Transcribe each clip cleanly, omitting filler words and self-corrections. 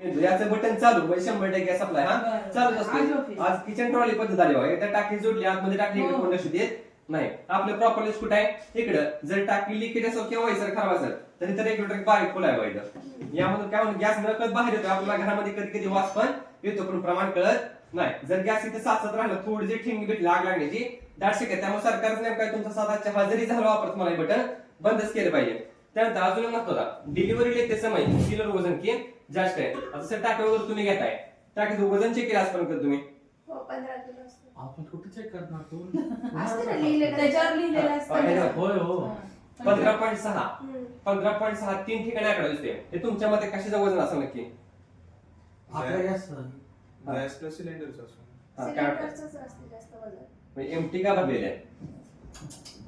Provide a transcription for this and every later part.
याचं बटन चालू म्हणजे 100% सप्लाय हा चालूच असतो. आज किचन ट्रॉली पद्धत आली बघा. एकदा टाकी जोडली आतमध्ये टाकली कोण लक्ष देत नाही. आपलं प्रॉपर लिस्ट कुठे आहे इकडं. जर टाकी लिकेज असेल किंवा व्हायचं खराब असेल तर इथं रेग्युलेटर बारीक खोलाय पाहिजे. यामधून काय म्हणून गॅस नकळत बाहेर येतो. आपल्याला घरामध्ये कधी कधी वास पण येतो पण प्रमाण कळत नाही. जर गॅस इथे साचत राहिलं थोडी जे ठिंगी भेटली आग लागण्याची दाट शक्य. त्यामुळे सरकारचं नेमकं तुमचा साधाच्या हजेरी झाला वापर तुम्हाला बटन बंदच केलं पाहिजे. त्यानंतर अजून महत्वाचा डिलिव्हरी येते समय सिलर वजन की जास्त आहे. आता सर टाक्यावर तुम्ही घेताय टाकीचं वजन चेक केलं आजपर्यंत तुम्ही? हो 15 किलो असतं. आपण कुठे चेक करणार तू? असतं ना लिहिलेलं त्याच्यावर लिहिलेलं असतं. होय हो 15.6 15.6 तीन ठिकाणी आकडा दिसते. हे तुमच्या मते कशाचं वजन असं नक्की? आपल्या गॅस गॅसचं सिलेंडरचं असतं. सिलेंडरचंच असतं जास्त वजन. म्हणजे एमटी का भरलेले आहे?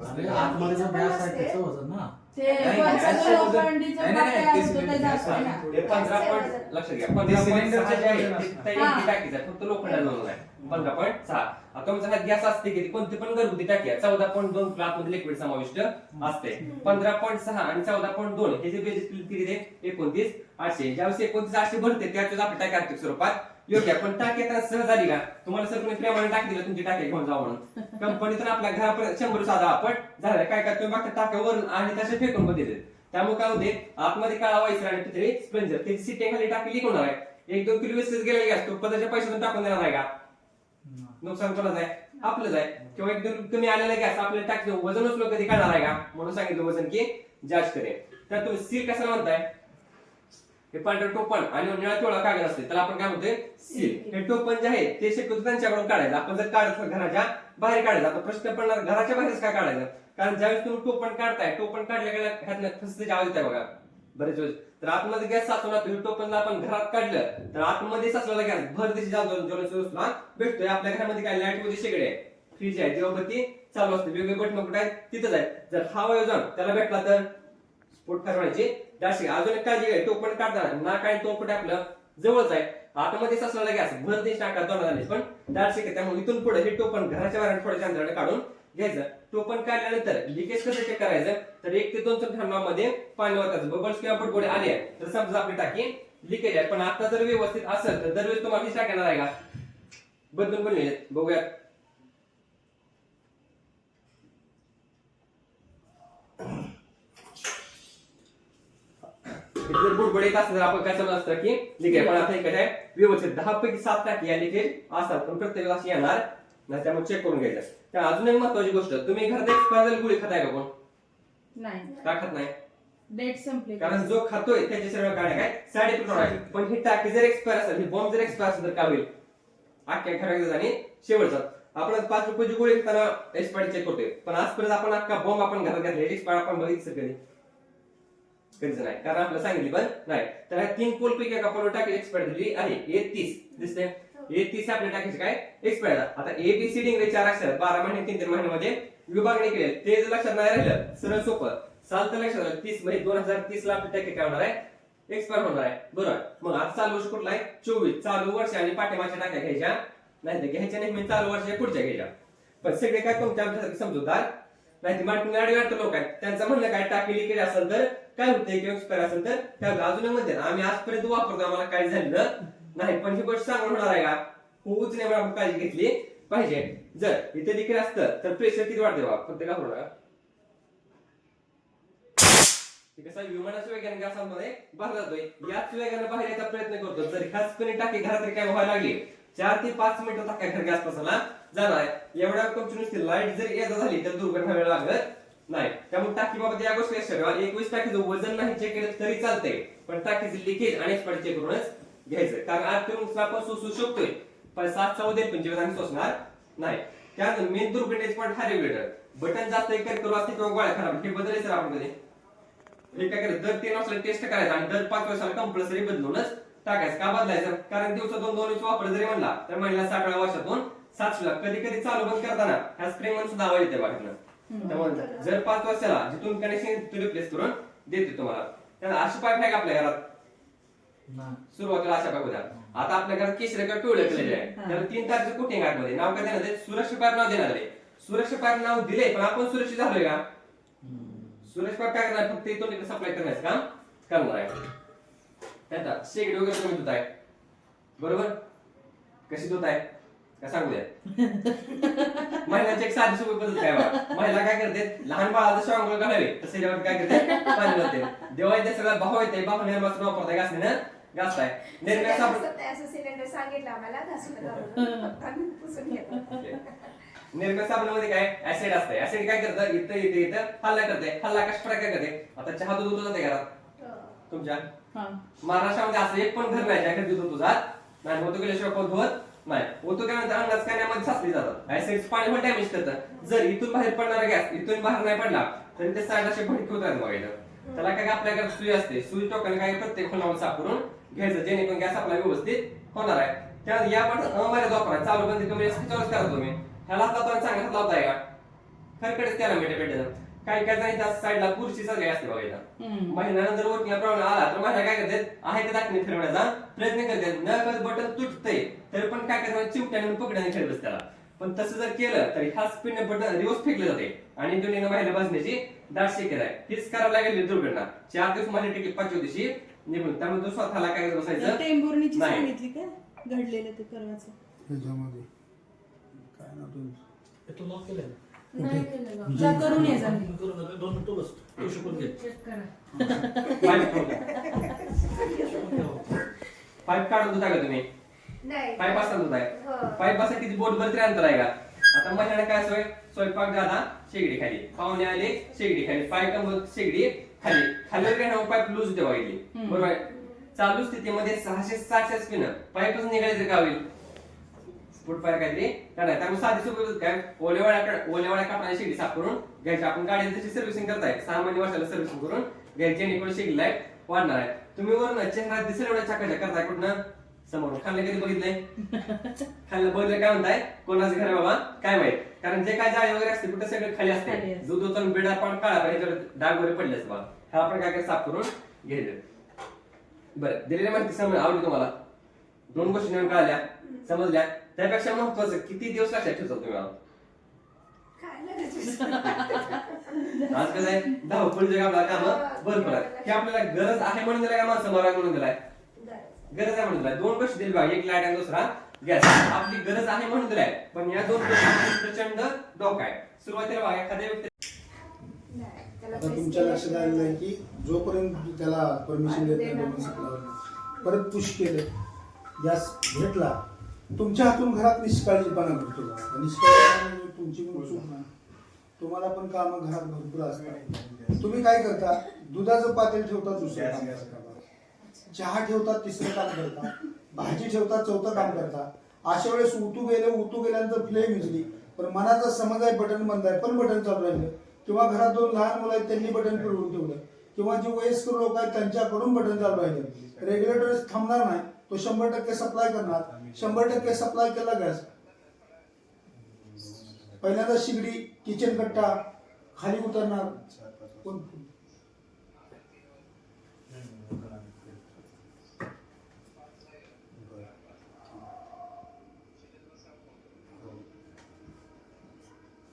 अरे आतमध्ये जो गॅस आहे त्याचं वजन ना. ते पंचायत लोखंडीचं पाट्या असतो त्याचं असतं ना. हे 15 लक्षात घ्या 15.6 जे आहे ते एमटी टाकीचं आहे. फक्त लोखंडाचं वजन आहे 15.6. आता तुमचा हा गॅस असते की कोणती पण घरगुती टाकी आहे 14.2 मध्ये लिक्विड समाविष्ट असते. 15.6 आणि 14.2 हे जे बेसिस किती ते 29,800. ज्यावेळेस 29,800 भरते त्यावेळेस आपली टाकी आर्थिक स्वरूपात योग्य. पण टाकी आता सहज आली का तुम्हाला सर तुम्ही प्रेमाने टाकी दिलं तुमची टाकी घेऊन जाऊ म्हणून कंपनीतून आपल्या घरापर्यंत 100 साधा आपण झालं काय काय तुम्ही बघता टाक्यावरून आणि तसे फेकून पण देते. त्यामुळे काय होते आतमध्ये काळा व्हायचं आणि तिथे स्प्लेंजर त्याची सीटे खाली टाकी लिक होणार आहे. 1-2 किलो वेस्टेज गेलेला गॅस तो पदाच्या पैशातून टाकून देणार आहे का? नुकसान कोणाचं आहे? आपलंच आहे. किंवा एकदम कमी आलेला गॅस आपल्या टाकीचं वजन उचलो कधी करणार आहे का? म्हणून सांगितलं वजन की जास्त करे. तर तुम्ही सील कशाला म्हणताय? हे पांढरं टोपण आणि निळा पिवळा कागद असते त्याला आपण काय म्हणतोय सील. हे टोपण जे आहे ते शक्यतो त्यांच्याकडून काढायचं. आपण जर काढत घराच्या बाहेर काढायचं आता प्रश्न पडणार घराच्या बाहेरच काय काढायचं? कारण ज्यावेळेस तुम्ही टोपण काढताय टोपण काढल्या फसते आवाज येते बघा बरेच वेळेस. तर आतमध्ये गॅस साचून टोपणला आपण घरात काढलं तर आतमध्ये साचलेला गॅस भर दिवशी ज्वलनशील भेटतोय. आपल्या घरामध्ये काय लाईट मध्ये शेगडी आहे फ्रीज आहे दिवाबत्ती चालू असते वेगवेगळे बटन कुठे आहेत तिथंच आहे. जर हा वयोजन त्याला भेटला तर स्फोट करण्याची दाशी. अजून एक काळजी घ्या टोपण काढताना ना काय टोपण आपलं जवळच आहे आतमध्ये साचलेला गॅस भर देश टाका दोन पण दाट शिकत. त्यामुळे इथून पुढे हे टोपण घराच्या बाहेर थोड्याच्या अंतराने काढून घ्यायचं. टोपण काढल्यानंतर लिकेज कसं चेक करायचं तर 1 ते 2 थंडामध्ये पाणी वाटायचं. बबल्स किंवा बुडबुडे आले तर समजा आपली टाकी लिकेज आहे. पण आता जर व्यवस्थित असेल तर दरवेळेस तुम्हाला ही टाकी येणार आहे का? बदलून बनलेले बघूयात. जर बुडबुड येत असेल तर आपण काय समजत असतं की लिकेज. पण आता इकडे व्यवस्थित 10 पैकी 7 टाकी या लिकेज असतात पण प्रत्येक अशी येणार नाही. त्यामुळे चेक करून घ्यायचं. तर अजून एक महत्वाची गोष्ट तुम्ही घरात एक्सपायर गोळी खाताय का कोण? नाही का खात नाही? डेट संपली कारण जो खातोय त्याच्या सर्व काय काय साईड इफेक्ट होणार. पण ही टाकी जर एक्सपायर असेल ही बॉम्ब जर एक्सपायर असेल तर काय होईल? अख्ख्या घरात आणि शेवटचा आपण 5 रुपयाची गोळी घेताना एक्सपायरी चेक करतोय. पण आजपर्यंत आपण अख्खा बॉम्ब आपण घरात घातले एक्सपायर आपण बघितलं कधी? कधीच नाही. कारण आपल्याला सांगितली पण नाही. तर ह्या 3 पोल पैकी एका पोल टाकी एक्सपायर झाली आहे. A30 दिसते A30 आपल्या टाकीचे काय एक्सपायर. आता ABCD इंग्रजी 4 अक्षर 12 महिने 3 महिन्यामध्ये विभागणी केली. ते जर लक्षात नाही राहिलं सरळ सोपं साल तर लक्षात राहिलं 30 म्हणजे 2030 ला आपली टाकी काय होणार आहे एक्सपायर होणार आहे. बरोबर. मग आता चालू वर्ष कुठला आहे 24. चालू वर्ष आणि पाठीमागच्या टाक्या घ्यायच्या नाही तर घ्यायच्या नाही म्हणजे चालू वर्ष पुढच्या घ्यायच्या. पण सगळे काय तुमच्या समजूतदार नाही ते मार्केटिंग अडवाड लोक आहेत त्यांचं म्हणणं काय टाकी लिकेज असेल तर काय होतंय किंवा एक्सपायर असेल तर त्या अजून म्हणते आम्ही आजपर्यंत वापरतो आम्हाला काय झालं नाही. पण ही गोष्ट सांगून होणार आहे का? होऊच नाही आपण काळजी घेतली पाहिजे. जर इथे लिकेज असतं तर प्रेशर किती वाढते बा फक्त का होणार कसा विमानाच्या वेगाने गॅसांमध्ये बाहेर जातोय. याच वेगाने बाहेर यायचा प्रयत्न करतो. जर खासपणे टाकी घरात काय व्हायला लागली 4 ते 5 मिनिटं टाक्या घर गॅस पासाला जाणार आहे. एवढ्या तुमची नुसती लाईट जर ये झाली तर दुर्घटना वेळ लागत नाही. त्यामुळे टाकी बाबत या गोष्टी लक्षात ठेवा. 21 टाकीचं वजन नाही चेक केलं तरी चालतंय पण टाकीचं लिकेज आणि एक्सपायरी चेक करूनच घ्यायचं. कारण आर्थिक आपण सोसू शकतोय पण 7 उद्या 25 आणि सोसणार नाही. त्यानंतर मेन दुर्घटनेचे पण हा रेग्युलेटर बटन जास्त एक करू असते किंवा गोळ्या खराब हे बदलायचं आपण कधी हे काय करायचं दर 3 वर्षाला टेस्ट करायचं आणि दर 5 वर्षाला कंपल्सरी बदलूनच टाकायचं. का बदलायचं? कारण दिवसातून 2 वापर जरी म्हणला तर महिन्याला 60 वेळा वर्षातून 700 कधी कधी चालू बंद करताना ह्या स्प्रिंग म्हणून सुद्धा आवाज येते बाहेरनं. त्यामुळे जर 5 वर्षाला जिथून कनेक्शन रिप्लेस करून देते तुम्हाला. त्याला अशी पाईप आहे का आपल्या घरात? सुरुवातीला अशा पाईप होत्या. आता आपल्या घरात केशरी का पिवळे केलेले आहे त्याला 3 तारखेचं कोटिंग आतमध्ये नाव काय देणार? सुरक्षा पाईप नाव देणार आहे. सुरक्षा पाईप नाव दिले पण आपण सुरक्षित झालोय का? सुरक्षा पाईप काय करणार? फक्त इथून सप्लाय करण्याचं काम करणार आहे. त्यात शेगडी वगैरे तुम्ही धुताय बरोबर, कशी धुताय का सांगू द्या. महिलांची एक साधी सोपी पद्धत काय बा, महिला काय करते, लहान बाळाला जशी आंघोळ घालावी तसे जेवण काय करते, पाणी घालते. जेव्हा इथे सगळं भाव येते, भाव निर्माण वापरताय घासणीनं घासताय. निर्म्या साबण असं सिलेंडर सांगितलं आम्हाला घासून आम्ही पुसून घेतो. निर्म्या साबणामध्ये काय ऍसिड असते. ऍसिड काय करतं, इथं हल्ला करते. हल्ला कशा प्रकारे करते, आता चहा दूध होतं जाते घरात तुमच्या. महाराष्ट्रामध्ये असं एक पण घर नाही ज्याकडे दूध होतो जात नाही, होतो गेल्याशिवाय कोण धुवत नाही. होतो काय म्हणतात, अंगाच काण्यामध्ये साचली जातात. ऍसिड पाणी पण डॅमेज करतं. जर इथून बाहेर पडणारा गॅस इथून बाहेर नाही पडला तरी ते साईड असे भडके होतात बघायला. त्याला काय आपल्याकडे सुई असते, सुई टोकाने काय प्रत्येक खोलावर साफ करून घ्यायचं जेणेकरून गॅस आपला व्यवस्थित होणार आहे. त्या या पण अमर्याद वापरा, चालू बंदी तुम्ही चालूच करा. तुम्ही ह्याला लावता चांगला लावताय का खरकडेच त्याला भेटेल. काही काय जण त्या साईडला पुरशी सगळी असते बघायला. महिन्यानं जर वरतीला प्रॉब्लेम आला तर महिला काय करतात, आहे ते दाखवणे फिरवण्याचा प्रयत्न करतात. न बटन तुटतंय तरी पण काय करतात, चिमट्याने पकड्याने खेळत बसतात त्याला. पण तसं जर केलं तर ह्या स्पिन बटन रिवर्स फेकले जाते आणि दुनियेनं महिला बसण्याची दाट शक्यता आहे. हीच करावं लागेल दुर्घटना. 4 दिवस माझी तिकीट 5 दिवशी निघून, त्यामुळे तो स्वतःला काय बसायचं टेंभुर्णीची नाही. सांगितली का घडलेलं ते परवाचं ह्याच्यामध्ये काय ना तुमचं तू लॉक केलंय नाही केलं जा करून ये जा. करू नका 2 मिनिटं बस तू शिकून घे. चेक करा. पाईप काढून धुता का तुम्ही, नाही पाईप असता धुताय. हो. पाईप असं किती बोट भर तरी अंतर आहे का. आता महिन्याला काय सोय, स्वयंपाक झाला शेगडी खाली, पाहुणे आले शेगडी खाली, पाईप शेगडी खाली, खाली काय पाईप लूज होते बघितली बरोबर आहे. चालू स्थितीमध्ये 660 स्पिन पाईपच निघायचं का होईल, स्फोट पाय काहीतरी काढाय. त्यामुळे साधी सोबत काय ओल्यावाड्या कापडाने शेगडी साफ करून घ्यायची. आपण गाडी जशी सर्व्हिसिंग करताय 6 महिने वर्षाला सर्व्हिसिंग करून घ्यायची जेणेकरून शेगडी लाईफ वाढणार आहे. तुम्ही वरून चेहरा दिसेल एवढ्या चकाचक करताय कुठनं, समोरून खाल्लं कधी बघितलंय, खाल्लं बघितलं काय म्हणताय, कोणाचं घर बाबा काय माहित. कारण जे काय जाळी वगैरे असते कुठे सगळं खाली असते, दूध होतं बेडा पण काळा पाहिजे डाग वगैरे पडले असते बघा. हा आपण काय साफ करून घ्यायचं. बरं, दिलेली माहिती समज आवडली तुम्हाला, 2 गोष्टी नेमून कळाल्या समजल्या. त्यापेक्षा महत्वाचं किती दिवस लक्षात ठेवता तुम्ही मला आज कसं आहे, धावपळीच्या आपल्याला काम भरपूर आहे. हे आपल्याला गरज आहे म्हणून दिलाय का माणसं मला म्हणून दिलाय, गरज आहे म्हणून दिलाय. 2 गोष्टी दिली बघा, एक लाईट आणि दुसरा गॅस. आपली गरज आहे म्हणून दिलाय, पण या 2 गोष्टी प्रचंड धोका आहे. सुरुवातीला बघा एखाद्या व्यक्ती आता तुमच्या लक्षात आलेलं आहे की जोपर्यंत त्याला परमिशन देत नाही परत पुश केलं, गॅस घेतला, तुमच्या हातून घरात निष्काळजीपणा घडतो. निष्काळजीपणा तुमची पण चूक नाही, तुम्हाला पण कामं घरात भरपूर असतात. तुम्ही काय करता, दुधाचं पातेल ठेवता दुसरं काम करता, चहा ठेवता तिसरं काम करता, भाजी ठेवता चौथं काम करता. अशा वेळेस उतू गेल्यानंतर फ्लेम विजली, पण मनाचा समज आहे बटन बंद आहे पण बटन चालू राहिलं, किंवा घरात 2 लहान मुलं आहेत त्यांनी बटन फिरवून ठेवलं, किंवा जे वयस्कर लोक आहेत त्यांच्याकडून बटन चालू राहिलं, रेग्युलेटर थांबणार नाही, तो 100% सप्लाय करणार. 100% सप्लाय केला गॅस, पहिल्यांदा शिगडी किचन कट्टा खाली उतरणार.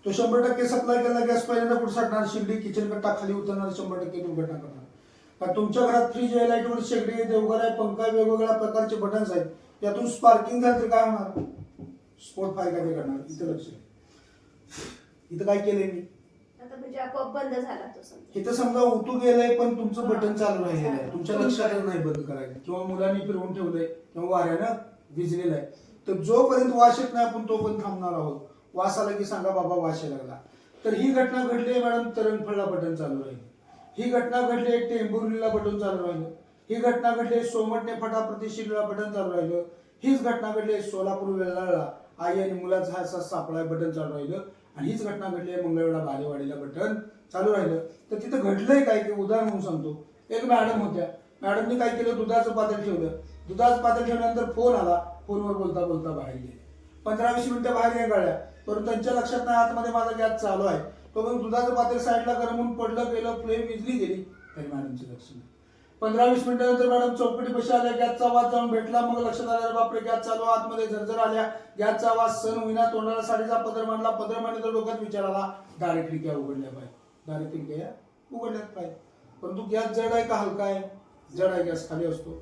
तो 100% सप्लाय केला गॅस, पहिल्यांदा कुठे साठणार, शिगडी किचन कट्टा खाली उतरणार, 100% दुर्घटना करणार. पण तुमच्या घरात फ्रीज आहे, लाईट वर शेगडी आहे, देवघर आहे, पंखा आहे, वेगवेगळ्या प्रकारचे बटन्स आहेत, यातून स्पार्किंग झालं तर काय होणार, स्फोट फायदा करणार. इथं लक्ष, इथं काय केलंय मी, आता म्हणजे आपोआप बंद झाला तो समजा. इथं समजा उतू गेलंय पण तुमचं बटन चालू राहिलेलं आहे, तुमच्या लक्षात नाही बंद करायचं, किंवा मुलांनी फिरवून ठेवलंय किंवा वाऱ्यानं विजलेलं आहे, तर जोपर्यंत वास येत नाही आपण तोपर्यंत थांबणार आहोत. वास आला की सांगा बाबा वास लागला. तर ही घटना घडली मॅडम, तरणफळला बटन चालू राहील. ही घटना घडली टेंभुर्णीला बटन चालू राहिलं. ही घटना घडली सोमटणे फटा प्रतिशिला बटन चालू राहिलं. हीच घटना घडली सोलापूर वेल्लाळला आई आणि मुलाचा असा सापळा बटन चालू राहिलं. आणि हीच घटना घडली मंगळवेढा बालेवाडीला बटन चालू राहिलं. तर तिथं घडलंय काय की उदाहरण म्हणून सांगतो. एक मॅडम होत्या, मॅडमने काय केलं, दुधाचं पातेल ठेवलं. दुधाचं पातेल ठेवल्यानंतर फोन आला, फोनवर बोलता बोलता बाहेर गेले. 15-20 मिनिटं बाहेर निघाल्या, परंतु त्यांच्या लक्षात नाही आतमध्ये माझा गॅस चालू आहे. तो पण दुधाचं पातेल साईडला गरम होऊन पडलं, गेलं, फ्लेम विजली गेली, तरी मॅडमचे लक्ष नाही. 15-20 मिनिटानंतर मॅडम चौकटी पैसे आल्या, गॅसचा आवाज जाऊन भेटला. मग लक्षात आलं बापरे गॅस चालू, आतमध्ये झरझर आल्या, गॅसचा आवाज सण होईना. तोंडाला साडीचा पदर मांडला, पदर मांडल्यानंतर डोक्यात विचार आला, दारे खिडक्या उघडल्या पाहिजे, दारे खिडक्या उघडल्यात पाहिजे. परंतु गॅस जड आहे का हलका आहे, जड आहे, गॅस खाली असतो.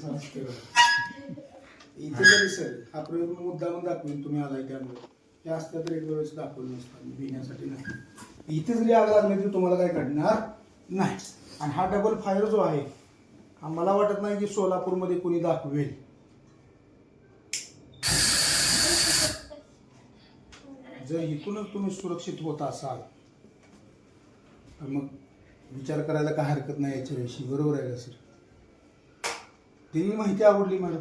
असं असते बघा. इथे जरी सर हा प्रयोग मुद्दामून दाखवेन तुम्ही आलाय त्यामुळे हे असतं तर एक वेळेस दाखवलं नसतं भिण्यासाठी नाही. इथे जरी आग लागली तरी तुम्हाला काय घडणार नाही. आणि हा डबल फायर जो आहे हा मला वाटत नाही की सोलापूरमध्ये कोणी दाखवेल. जर इथूनच तुम्ही सुरक्षित होत असाल तर मग विचार करायला काय हरकत नाही याच्याविषयी. बरोबर आहे का सर? ती माहिती आवडली मॅडम.